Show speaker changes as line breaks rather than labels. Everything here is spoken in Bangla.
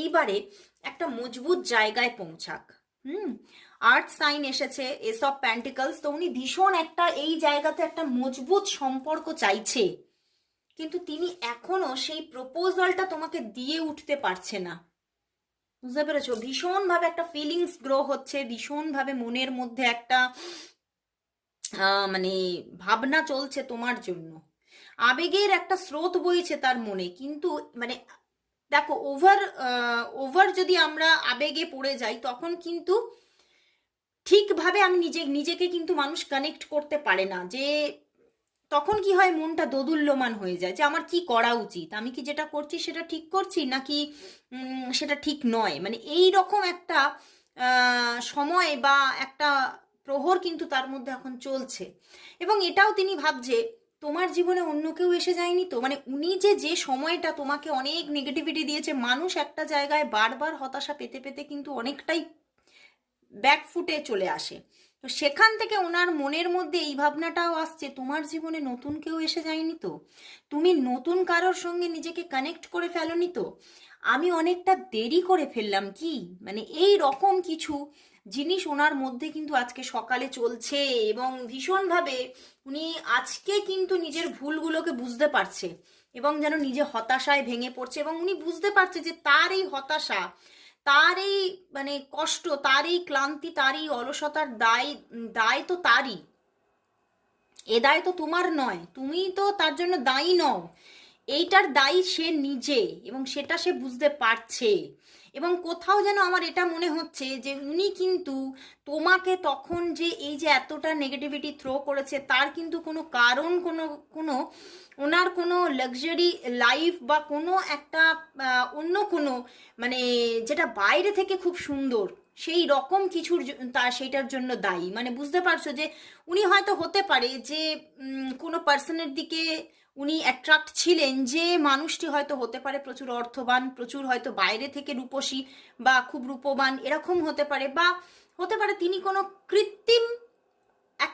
এইবারে একটা মজবুত জায়গায় পৌঁছাক। আর্থ সাইন এসেছে, এস অফ প্যান্টিকলস, তো উনি ভীষণ একটা এই জায়গাতে একটা মজবুত সম্পর্ক চাইছে, কিন্তু তিনি এখনো সেই প্রপোজালটা তোমাকে দিয়ে উঠতে পারছে না। বুঝতে পেরেছো? ভীষণভাবে একটা ফিলিংস গ্রো হচ্ছে, ভীষণভাবে মনের মধ্যে একটা মানে ভাবনা চলছে তোমার জন্য, আবেগের একটা স্রোত বইছে তার মনে, কিন্তু মানে দেখো ওভার ওভার যদি আমরা আবেগে পড়ে যাই তখন কিন্তু ঠিকভাবে আমি নিজেকে কিন্তু মানুষ কানেক্ট করতে পারে না, যে তখন কি হয়, মনটা দোদুল্যমান হয়ে যায় যে আমার কি করা উচিত, আমি কি যেটা করছি সেটা ঠিক করছি নাকি সেটা ঠিক নয়, মানে এই রকম একটা সময় বা একটা প্রহর কিন্তু তার মধ্যে এখন চলছে। এবং এটাও তিনি ভাবছে তোমার জীবনে অন্য কেউ এসে যায়নি তো, মানে উনি যে সময়টা তোমাকে অনেক নেগেটিভিটি দিয়েছে, মানুষ একটা জায়গায় বারবার হতাশা পেতে পেতে কিন্তু অনেকটাই ব্যাকফুটে চলে আসে, তো সেখান থেকে ওনার মনের মধ্যে এই ভাবনাটাও আসছে তোমার জীবনে নতুন কেউ এসে যায়নি তো, তুমি নতুন কারোর সঙ্গে নিজেকে কানেক্ট করে ফেলোনি তো, আমি অনেকটা দেরি করে ফেললাম কি, মানে এই রকম কিছু জিনিস ওনার মধ্যে কিন্তু আজকে সকালে চলছে। এবং ভীষণভাবে উনি আজকে কিন্তু নিজের ভুলগুলোকে বুঝতে পারছে এবং যেন নিজে হতাশায় ভেঙে পড়ছে, এবং উনি বুঝতে পারছে যে তার এই হতাশা, তার এই মানে কষ্ট, তার এই ক্লান্তি, তার এই অলসতার দায় দায় তো তারই, এ দায় তো তোমার নয়, তুমি তো তার জন্য দায়ী নও, এইটার দায়ী সে নিজে, এবং সেটা সে বুঝতে পারছে। এবং কোথাও যেন আমার এটা মনে হচ্ছে যে উনি কিন্তু তোমাকে তখন যে এই যে এতটা নেগেটিভিটি থ্রো করেছে তার কিন্তু কোনো কারণ, কোনো কোনো ওনার কোনো লাক্সারি লাইফ বা কোনো একটা অন্য কোনো মানে যেটা বাইরে থেকে খুব সুন্দর সেই রকম কিছুর তার সেইটার জন্য দায়ী, মানে বুঝতে পারছো যে উনি হয়তো হতে পারে যে কোনো পার্সনের দিকে উনি অ্যাট্রাক্ট ছিলেন, যে মানুষটি হয়তো হতে পারে প্রচুর অর্থবান, প্রচুর হয়তো বাইরে থেকে রূপসী বা খুব রূপবান এরকম হতে পারে, বা হতে পারে তিনি কোনো কৃত্রিম